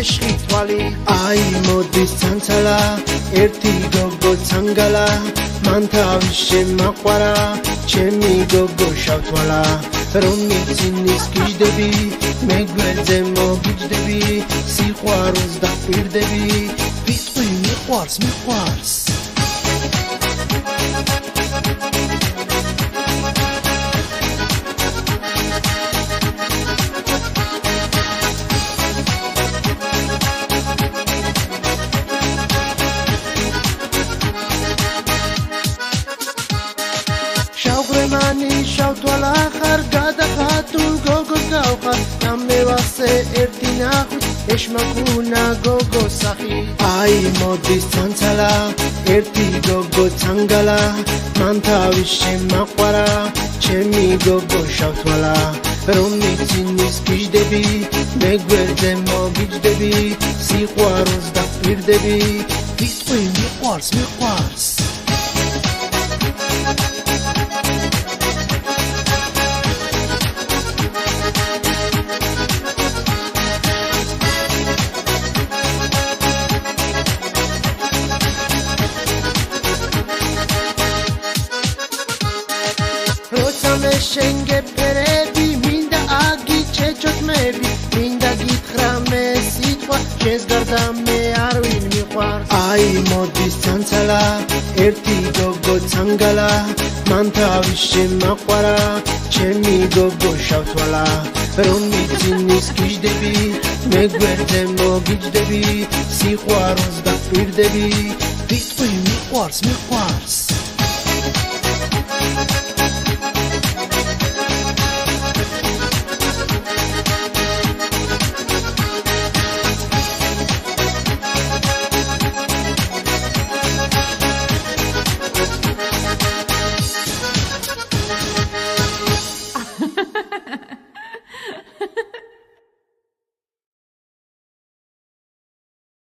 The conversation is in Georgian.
მეშხი თვალი აი მოდის ცანცალა ერთი გოგო ცანგალა მან თავის შემაყვარა ჩემი გოგო შავთვალა რომ მიცინის გიждები მე გვერდზე მოგიჯდები სიყვარულს დაპირდები ვიტყვი მიყვარს შავგრემანი შავთვალა ხარ გადახატულ გოგოს გავხარ გამევასე ერთი ნახვით ეშმაკუნა გოგო სახი აი მოდის ცანცალა ერთი გოგო ცანგალა მან თავის შემაყვარა ჩემი გოგო შავთვალა რომ მიცინის გიждები მე გვერდზე მოგიჯდები სიყვარულს დაპირდები ვიტყვი მიყვარს შენგეფერები მინდა აგიჩეჩოთ მები მინდა გითხრა მე სიტყვა შენს გარდა მე არ ვინ მიყვარს აი მოდის ცანცალა ერთი გოგო ცანგალა მან თავის შემაყვარა ჩემი გოგო შავთვალა რომ მიცინის გიждები მე გვერდზე მოგიჯდები სიყვარულს დაპირდები ვიტყვი მიყვარს